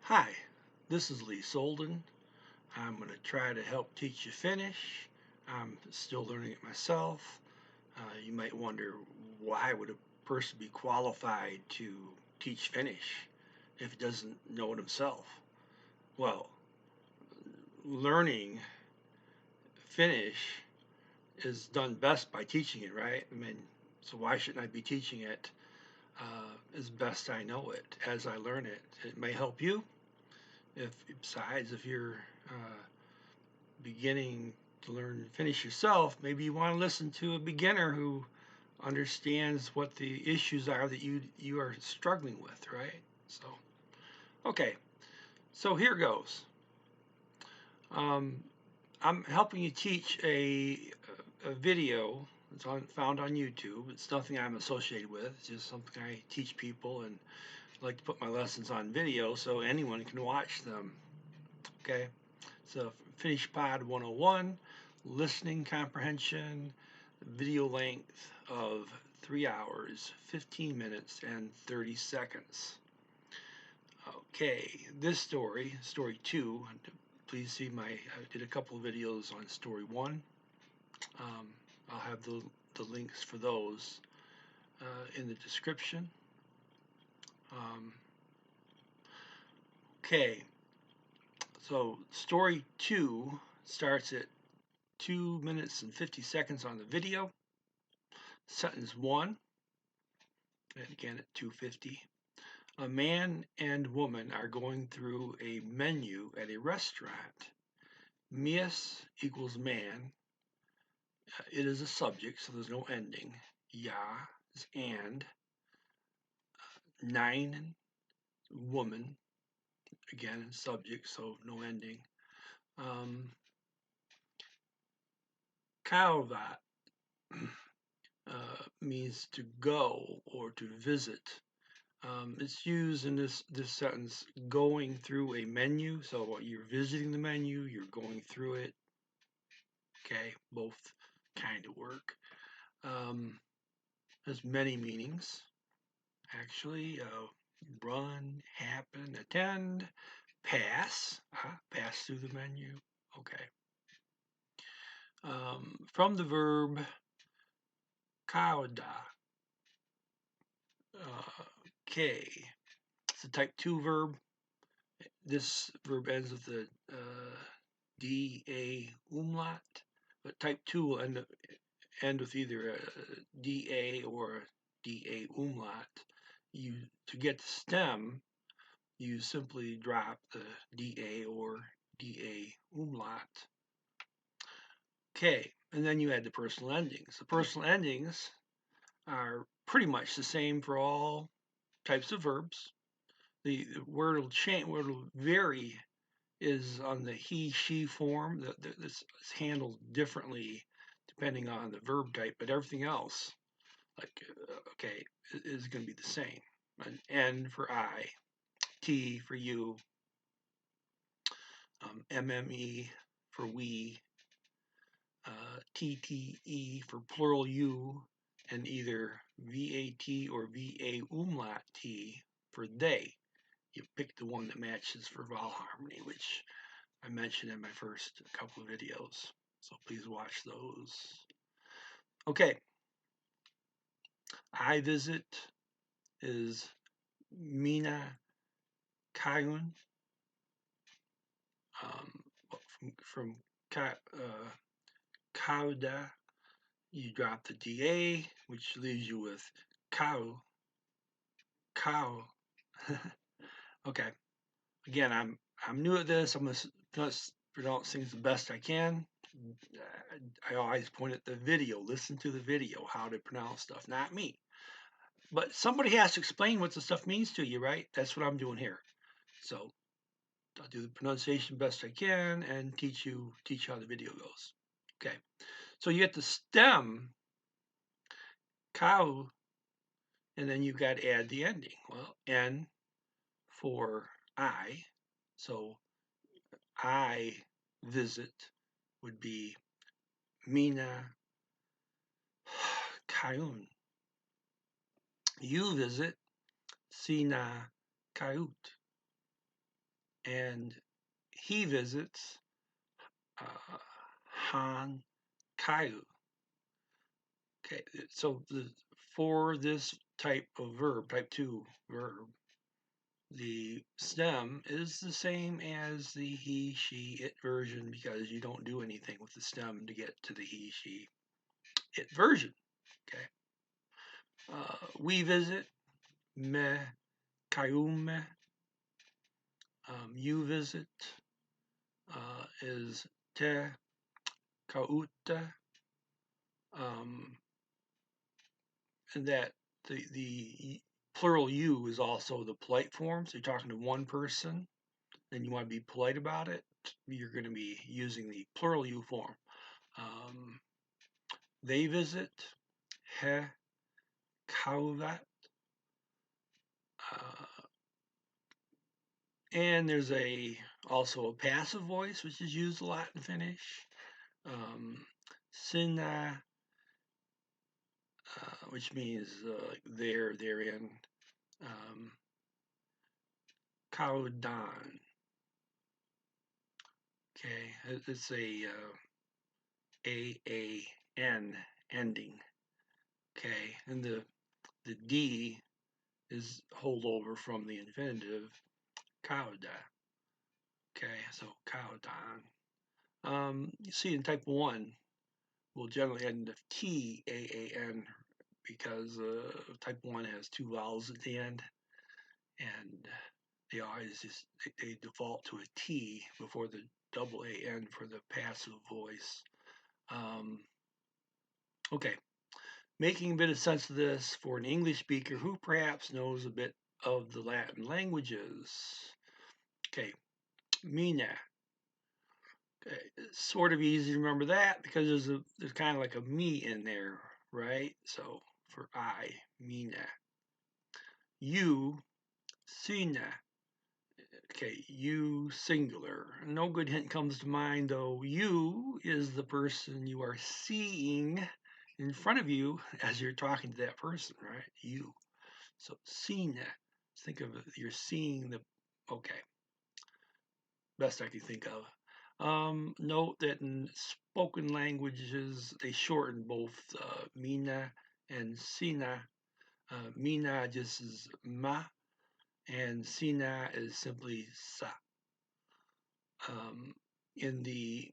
Hi, this is Lee Solden. I'm going to try to help teach you Finnish. I'm still learning it myself. You might wonder, why would a person be qualified to teach Finnish if he doesn't know it himself? Well, learning Finnish is done best by teaching it, right? I mean, so why shouldn't I be teaching it as best I know it, as I learn it? It may help you. If you're beginning to learn Finnish yourself, maybe you want to listen to a beginner who understands what the issues are that you are struggling with, right? So, okay, so here goes. Um, I'm helping you teach a video. Found on YouTube. It's nothing I'm associated with. It's just something I teach people, and I like to put my lessons on video so anyone can watch them. Okay, so Finnish Pod 101, listening comprehension, video length of 3 hours, 15 minutes, and 30 seconds. Okay, this story 2, please see I did a couple of videos on story 1. Um, I'll have the links for those in the description. Okay, so story 2 starts at 2 minutes and 50 seconds on the video. Sentence 1, and again at 2:50. A man and woman are going through a menu at a restaurant. Mies equals man. It is a subject, so there's no ending. Ja is and. Nine, woman. Again, subject, so no ending. Kauvat means to go or to visit. It's used in this sentence, going through a menu. So you're visiting the menu, you're going through it. Okay, both kind of work. Has many meanings, actually. Run, happen, attend, pass. Pass through the menu. Okay. From the verb kauda. Okay. It's a type 2 verb. This verb ends with the da umlaut, but type 2 will end with either a da or a da umlaut. To get the stem, you simply drop the da or da umlaut. Okay, and then you add the personal endings. The personal endings are pretty much the same for all types of verbs. Where it'll change, where it'll vary, is on the he, she form. This is handled differently depending on the verb type, but everything else, like, okay, is going to be the same. An N for I, T for you, MME for we, TTE for plural you, and either VAT or VA umlaut T for they. You pick the one that matches for vowel harmony, which I mentioned in my first couple of videos. So please watch those. Okay. I visit is Mina Kayun. From Kauda, you drop the DA, which leaves you with cow. Okay. Again, I'm new at this. I'm gonna pronounce things the best I can. I always point at the video. Listen to the video, how to pronounce stuff, not me. But somebody has to explain what the stuff means to you, right? That's what I'm doing here. So I'll do the pronunciation best I can and teach how the video goes. Okay. So you get the stem, cow, and then you've got to add the ending. Well, N for I. So I visit would be Mina Kayun. You visit Sina Kayut. and he visits Han Caillou. Okay, so for this type of verb, type 2 verb, the stem is the same as the he, she, it version because you don't do anything with the stem to get to the he, she, it version. Okay. We visit, me, kayume. You visit is te, kauta. And that the plural you is also the polite form. So you're talking to one person, and you want to be polite about it. You're going to be using the plural you form. They visit, he, kauvat. And there's also a passive voice, which is used a lot in Finnish. Sinä, which means there, therein. Kaudan. Okay, it's A-A-N ending. Okay, and the D is holdover from the infinitive kauda. Okay, so kaudan. You see in type 1, we'll generally end with T-A-A-N because type 1 has 2 vowels at the end, and they always they default to a T before the double A-N for the passive voice. Okay, making a bit of sense of this for an English speaker who perhaps knows a bit of the Latin languages. Okay, mina. Okay, it's sort of easy to remember that because there's kind of like a me in there, right? So for I, mina. You, sina. Okay, you singular. No good hint comes to mind though. You is the person you are seeing in front of you as you're talking to that person, right? You. So sina. Think of it, you're seeing the. Okay, best I can think of. Note that in spoken languages they shorten both mina and sina. Mina just is ma, and sina is simply sa. In the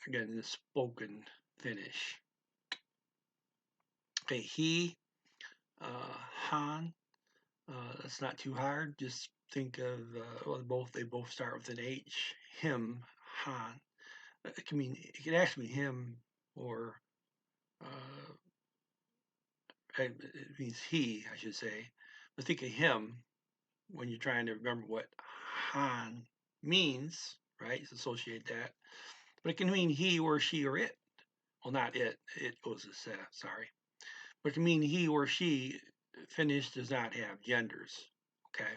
again in the spoken Finnish. Okay, he, Han. That's not too hard. Just think of well, they both start with an H. Him, Han. It can actually mean him or uh, it means he, I should say. But think of him when you're trying to remember what Han means, right? Just associate that. But it can mean he or she or it. Well, not it. It goes to sorry. But to mean he or she, Finnish does not have genders. Okay.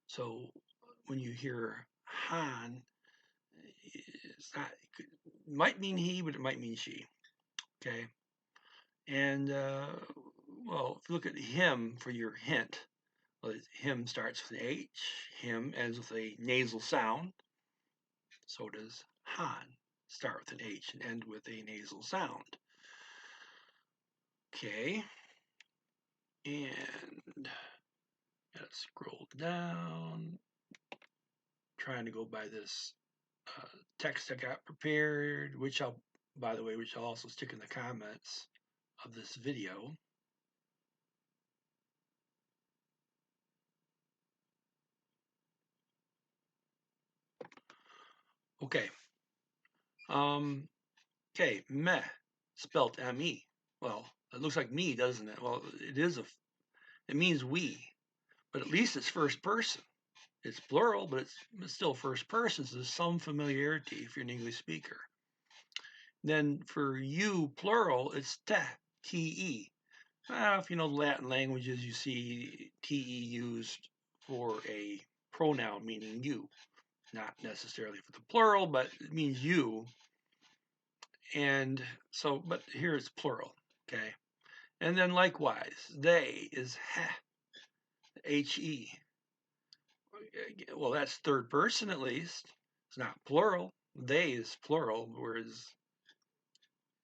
So when you hear Han, it's not, it might mean he, but it might mean she. Okay. And, well, if you look at him for your hint, well, him starts with an H, him ends with a nasal sound. So does Han start with an H and end with a nasal sound. Okay. And let's scroll down. Trying to go by this text I got prepared, which by the way, which I'll also stick in the comments of this video. Okay. Okay, me, spelt M-E. Well, it looks like me, doesn't it? Well, it means we, but at least it's first person. It's plural, but it's still first person, so there's some familiarity if you're an English speaker. Then for you, plural, it's te, T-E. If you know Latin languages, you see te used for a pronoun meaning you, not necessarily for the plural, but it means you. And so, but here it's plural, okay? And then likewise, they is he, H-E. well, that's third person at least. It's not plural. They is plural, whereas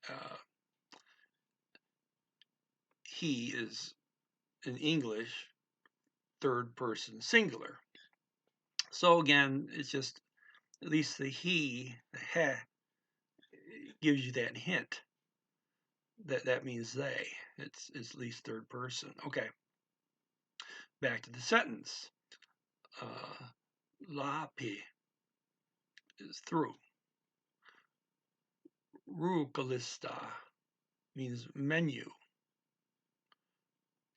uh, he is in English third person singular. So again, it's just at least the he, the he, gives you that hint that that means they. It's at least third person. Okay, back to the sentence. Lapi is through. Rukalista means menu.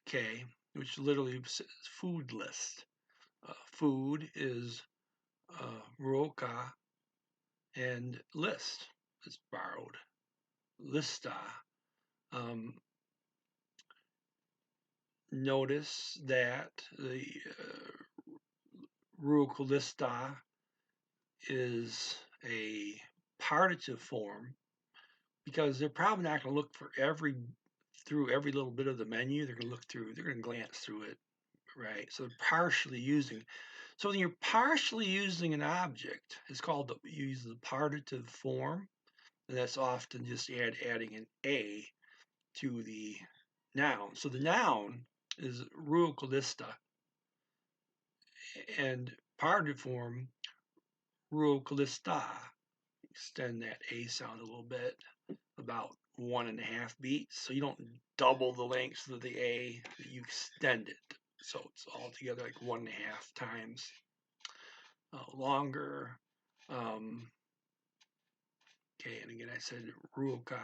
Okay, which literally says food list. Food is ruoka, and list is borrowed. Lista. Um, Notice that the ruokalista is a partitive form because they're probably not going to look for through every little bit of the menu. They're going to look through. They're going to glance through it, right? So they're partially using. So when you're partially using an object, it's called you use the partitive form, and that's often just adding an a to the noun. So the noun is ruokalista, and partitive form ruokalista. Extend that a sound a little bit, about 1.5 beats. So you don't double the length of the a, you extend it. So it's all together like 1.5 times longer. Okay, and again I said ruoka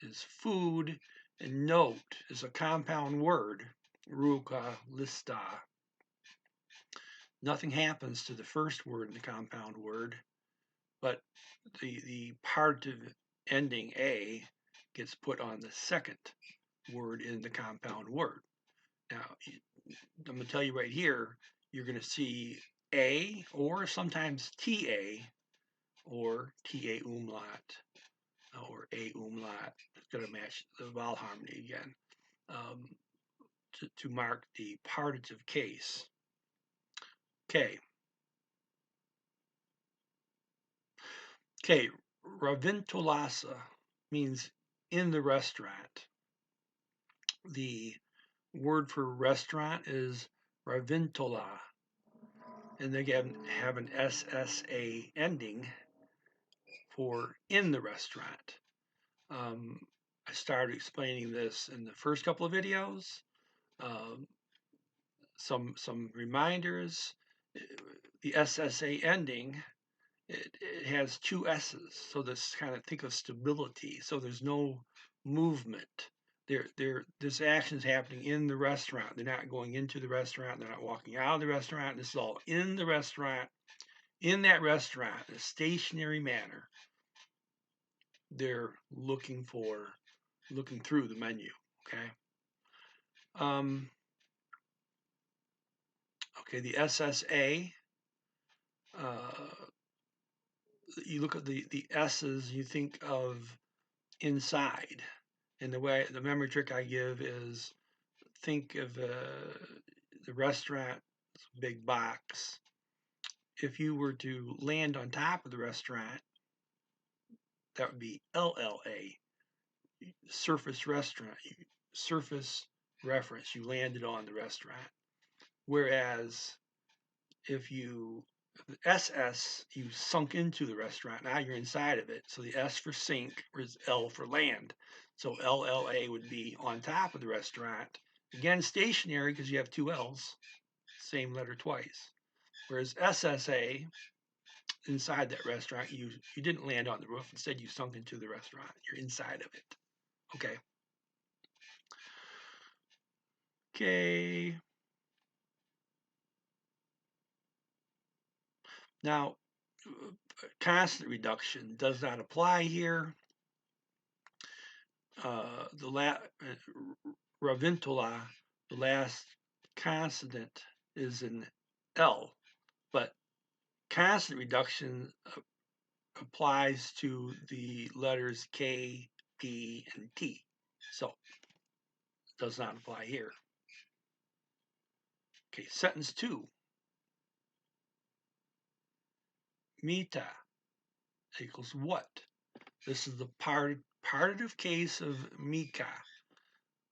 is food, and note is a compound word. Ruoka lista. Nothing happens to the first word in the compound word, but the partitive ending a gets put on the second word in the compound word. Now, I'm going to tell you right here, you're going to see a or sometimes ta or ta umlaut or a umlaut. It's going to match the vowel harmony again um, to mark the partitive case. Okay. Okay, ravintolasa means in the restaurant. The word for restaurant is ravintola, and they have an SSA ending for in the restaurant. I started explaining this in the first couple of videos. Um, some reminders. The SSA ending, it has two S's, so this kind of think of stability. So there's no movement. This action is happening in the restaurant. They're not going into the restaurant. They're not walking out of the restaurant. This is all in the restaurant. In that restaurant, in a stationary manner, they're looking through the menu. Okay. Okay. The SSA. You look at the S's. You think of inside. And the memory trick I give is think of the restaurant big box. If you were to land on top of the restaurant, that would be LLA, surface restaurant, surface reference. You landed on the restaurant. Whereas if you SS, you sunk into the restaurant. Now you're inside of it. So the S for sink is L for land. So LLA would be on top of the restaurant. Again, stationary because you have two L's, same letter twice. Whereas SSA, inside that restaurant, you didn't land on the roof. Instead, you sunk into the restaurant. You're inside of it. Okay. Okay. Now, constant reduction does not apply here. Ravintola, the last consonant is an L, but constant reduction applies to the letters K, P, and T. So it does not apply here. Okay, sentence 2. mita equals what? This is the partitive case of mika.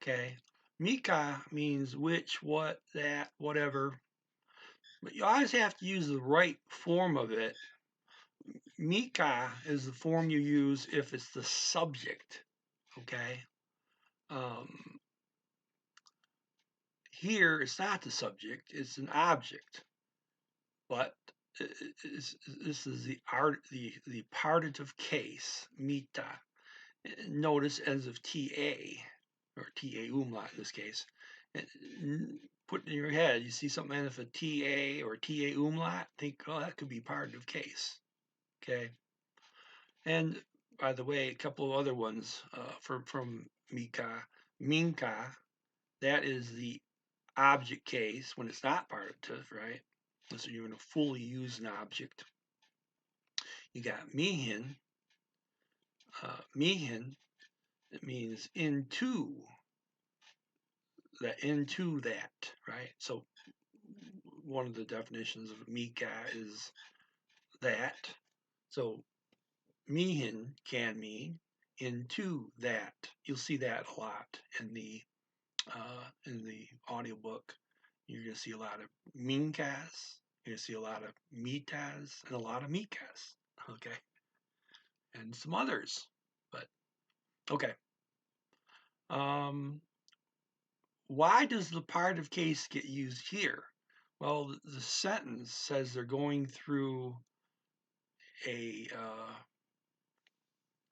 Okay, mika means which, what, that, whatever. But you always have to use the right form of it. Mika is the form you use if it's the subject. Okay. Here it's not the subject; it's an object. But this is the partitive case, mita. Notice ends of ta or ta umlaut in this case. Put in your head, you see something ends with a ta or ta umlaut, think, oh, that could be partitive case. Okay. And by the way, a couple of other ones from mika, minka. That is the object case when it's not partitive, right? So you're going to fully use an object. You got mihin. Mihin, it means into that, right? So one of the definitions of mika is that. So mihin can mean into that. You'll see that a lot in the audiobook. You're going to see a lot of minkas. You're going to see a lot of mitas and a lot of mikas. Okay. And some others. But okay. Why does the partitive case get used here? Well, the sentence says they're going through a,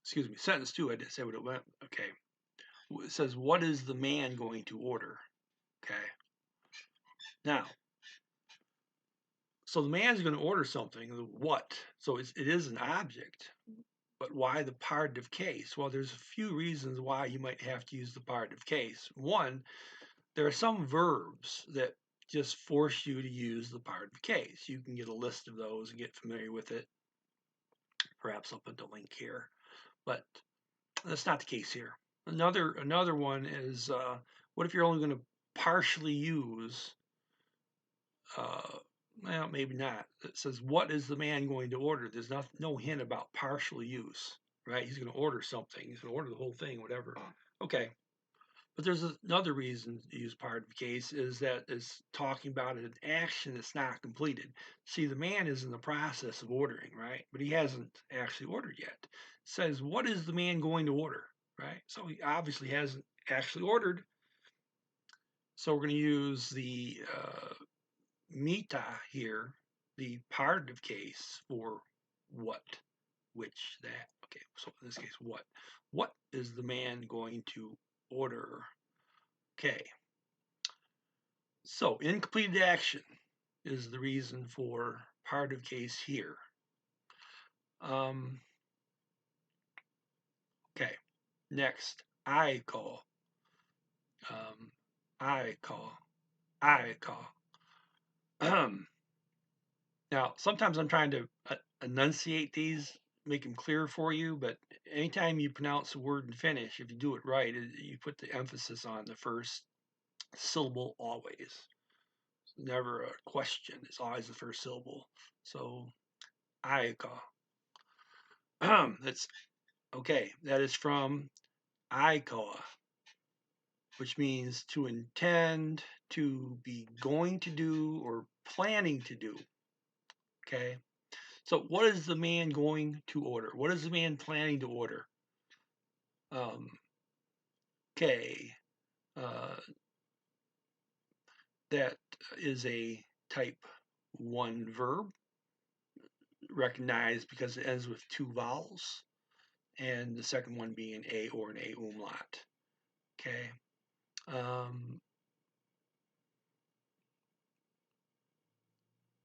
excuse me, sentence 2, I didn't say what it went. Okay. It says, what is the man going to order? Okay. Now, so the man's going to order something, what? So it is an object. But why the partitive case? Well, there's a few reasons why you might have to use the partitive case. One, there are some verbs that just force you to use the partitive case. You can get a list of those and get familiar with it. Perhaps I'll put the link here, but that's not the case here. Another one is what if you're only going to partially use? Well, maybe not. It says, what is the man going to order? There's no hint about partial use, right? He's going to order something. He's going to order the whole thing, whatever. Okay. But there's another reason to use partitive case is that it's talking about an action that's not completed. See, the man is in the process of ordering, right? But he hasn't actually ordered yet. It says, what is the man going to order, right? So he obviously hasn't actually ordered. So we're going to use the mita here, the partitive case for what, which, that. Okay, so in this case, what? What is the man going to order? Okay. So incompleted action is the reason for partitive case here. Okay. Next, I call. I call. I call. Now, sometimes I'm trying to enunciate these, make them clear for you, but anytime you pronounce a word in Finnish, if you do it right, you put the emphasis on the first syllable always. It's never a question. It's always the first syllable. So, aika. That's okay. That is from aika, which means to intend, to be going to do, or planning to do. Okay. So, what is the man going to order? What is the man planning to order? Okay. That is a type 1 verb, recognized because it ends with 2 vowels, and the second one being an A or an A umlaut. Okay.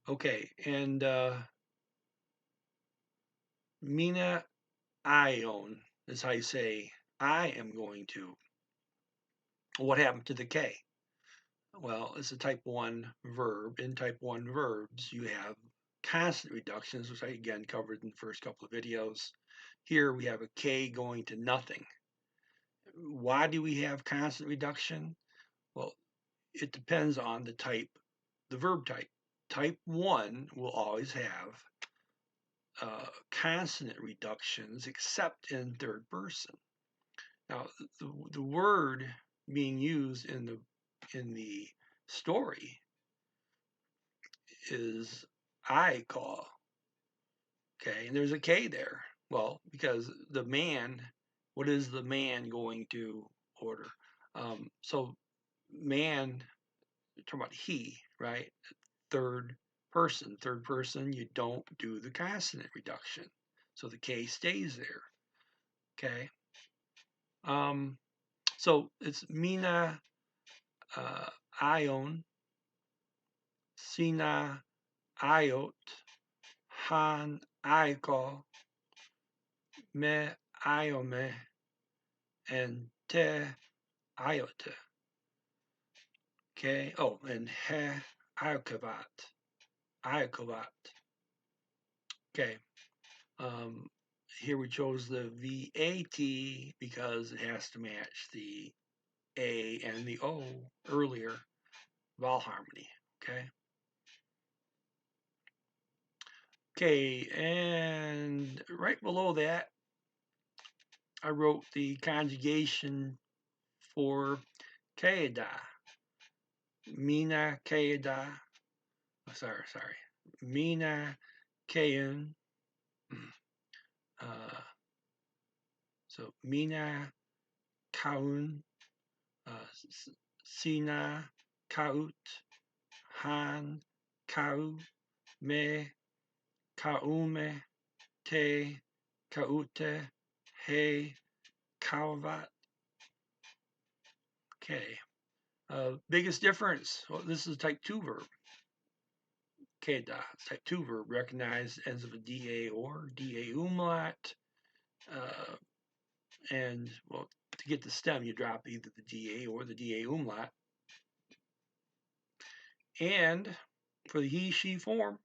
Okay, and Mina Ion is how you say, I am going to. What happened to the K? Well, it's a type 1 verb. In type 1 verbs, you have constant reductions, which I again covered in the first couple of videos. Here we have a K going to nothing. Why do we have constant reduction? Well, it depends on the type, the verb type. Type 1 will always have consonant reductions except in third person. Now, the word being used in the story is I call. Okay, and there's a K there. Well, because the man, what is the man going to order? So man, you're talking about he, right? Third person. Third person, you don't do the consonant reduction. So the K stays there. Okay. So it's Mina Ion, Sina Iot, Han Aiko, Me Iome, and Te Iote. Okay. Oh, and He Iokavat. Iokavat. Okay. Um, Here we chose the VAT because it has to match the A and the O earlier vowel harmony. Okay. Okay, and right below that, I wrote the conjugation for Kaeda. Mina Kaeda. Oh, sorry. Mina Kaun. So Mina Kaun. Sina Kaut. Han Kau. Me Kaume. Te Kaute. He Kauvat. Okay. Biggest difference. Well, this is a type 2 verb. Keda, type 2 verb, recognized ends of a DA or DA umlaut. And, well, to get the stem, you drop either the DA or the DA umlaut. And for the he, she form,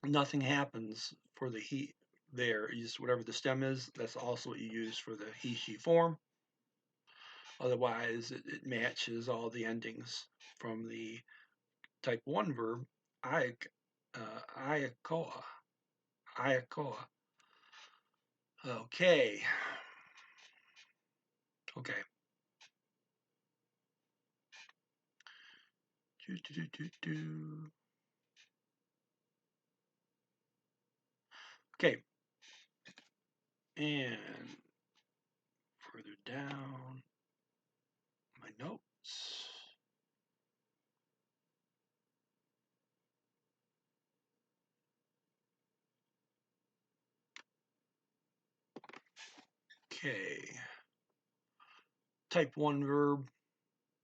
nothing happens for the he there. You just, whatever the stem is, that's also what you use for the he, she form. Otherwise, it matches all the endings from the type 1 verb, Iakoa. Iakoa. Okay. Okay. Okay. And further down my notes. Okay. Type 1 verb,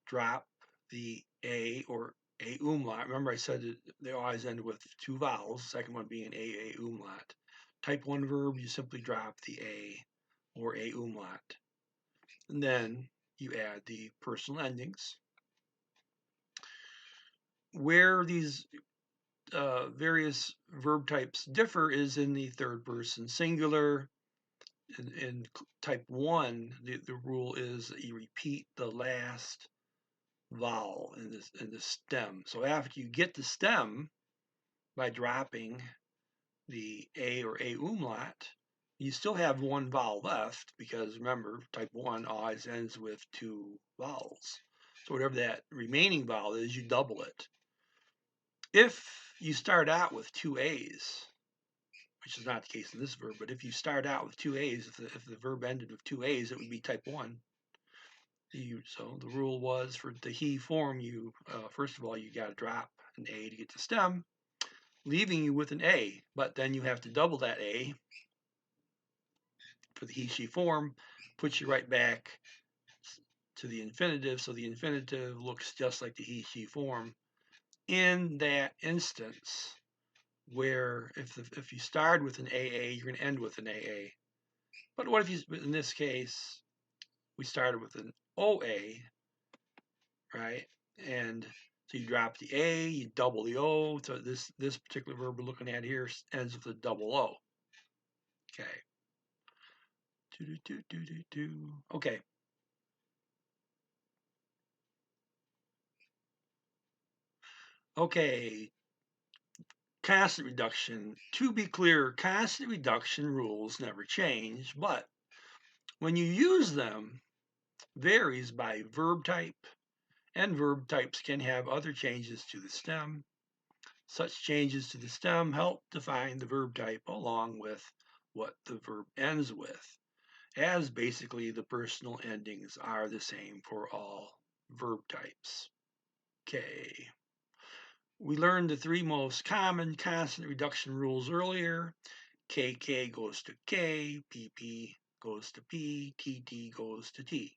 drop the A or A umlaut. Remember I said that they always end with 2 vowels, second one being A umlaut. Type 1 verb, you simply drop the A or A umlaut. And then you add the personal endings. Where these various verb types differ is in the third person singular. In type 1, the rule is that you repeat the last vowel in the stem. So after you get the stem by dropping the A or A umlaut, you still have 1 vowel left because remember, type 1 always ends with 2 vowels. So whatever that remaining vowel is, you double it. If you start out with 2 A's, which is not the case in this verb, but if you start out with 2 A's, if the verb ended with 2 A's, it would be type 1. So the rule was for the he form, you first of all, you got to drop an A to get the stem, leaving you with an A, but then you have to double that A for the he, she form, puts you right back to the infinitive, so the infinitive looks just like the he, she form. In that instance, where if you start with an AA, you're going to end with an AA. But what if you, in this case, we started with an OA, right? And so you drop the A, you double the O. So this particular verb we're looking at here ends with a double O. Okay. Okay. Okay. constant reduction. To be clear, constant reduction rules never change, but when you use them, varies by verb type, and verb types can have other changes to the stem. Such changes to the stem help define the verb type along with what the verb ends with, as basically the personal endings are the same for all verb types. Okay. We learned the three most common constant reduction rules earlier. KK goes to K, PP goes to P, TT goes to T.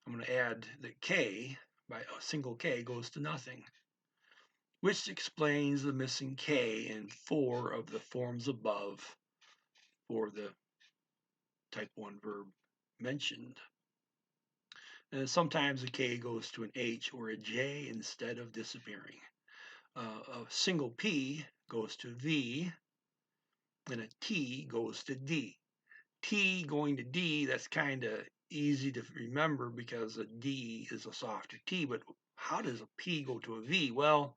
I'm going to add that K by a single K goes to nothing, which explains the missing K in 4 of the forms above for the type 1 verb mentioned. And sometimes a K goes to an H or a J instead of disappearing. A single P goes to V, and a T goes to D. T going to D, that's kind of easy to remember because a D is a softer T, but how does a P go to a V? Well,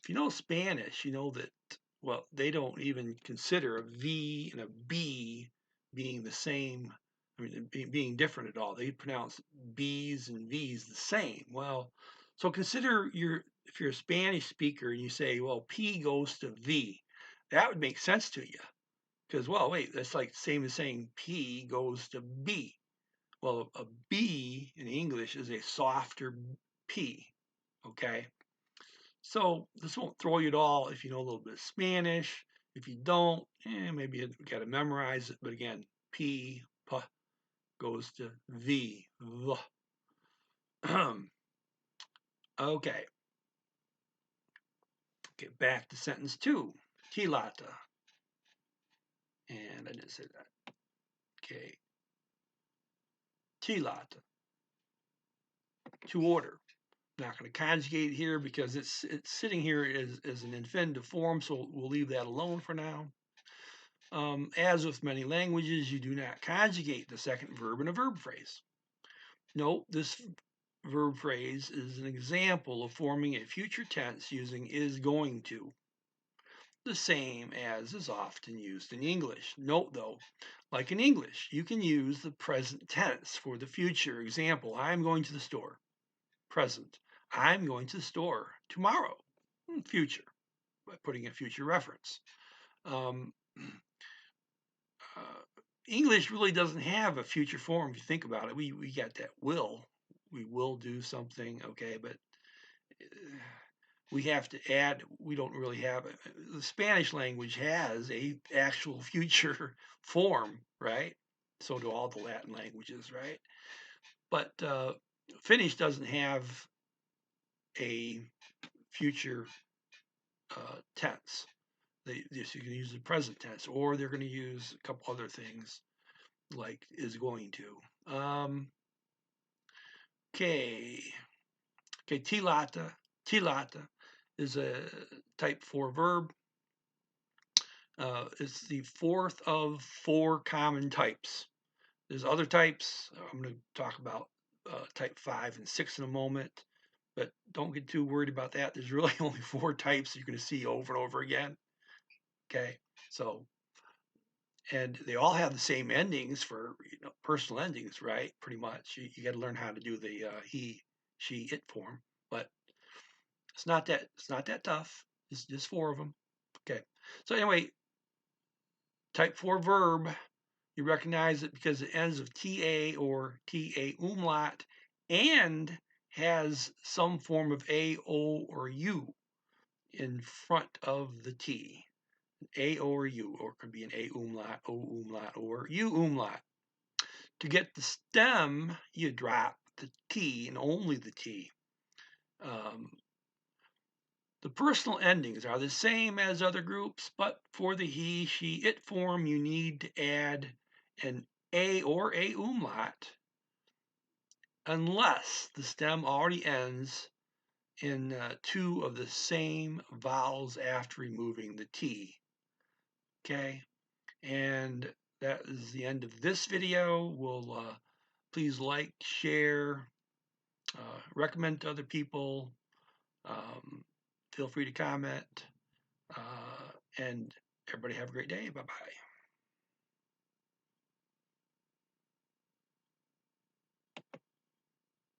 if you know Spanish, you know that, well, they don't even consider a V and a B being the same, I mean, being different at all. They pronounce B's and V's the same. Well, so consider if you're a Spanish speaker and you say, well, P goes to V, that would make sense to you. Because, well, wait, that's like same as saying P goes to B. Well, a B in English is a softer P, okay? So this won't throw you at all if you know a little bit of Spanish. If you don't, maybe you got to memorize it. But again, P, P goes to V. V. Okay. Get back to sentence 2. Tilata. And I didn't say that. Okay. Tilata. To order. Not going to conjugate here because it's sitting here as an infinitive form, so we'll leave that alone for now. As with many languages, you do not conjugate the second verb in a verb phrase. Note, this verb phrase is an example of forming a future tense using is going to, the same as is often used in English. Note, though, like in English, you can use the present tense for the future. Example, I'm going to the store. Present, I'm going to the store tomorrow. Future, by putting a future reference. English really doesn't have a future form if you think about it. We got that will. We will do something, okay, but we have to add, we don't really have it. The Spanish language has a actual future form, right? So do all the Latin languages, right? But Finnish doesn't have a future tense. You can use the present tense, or they're going to use a couple other things like is going to. Okay. Okay, tilata. Tilata is a type 4 verb. It's the fourth of 4 common types. There's other types. I'm going to talk about type 5 and 6 in a moment, but don't get too worried about that. There's really only 4 types you're going to see over and over again. Okay, so, and they all have the same endings for personal endings, right? Pretty much. You got to learn how to do the he, she, it form, but it's not that tough. It's just 4 of them. Okay. So anyway, type 4 verb, you recognize it because it ends with TA or TA umlaut and has some form of A, O, or U in front of the T. A, O, or U, or it could be an A umlaut, O umlaut, or U umlaut. To get the stem, you drop the T and only the T. The personal endings are the same as other groups, but for the he, she, it form, you need to add an A or A umlaut unless the stem already ends in 2 of the same vowels after removing the T. Okay, and that is the end of this video. We'll please like, share, recommend to other people. Feel free to comment. And everybody have a great day. Bye bye.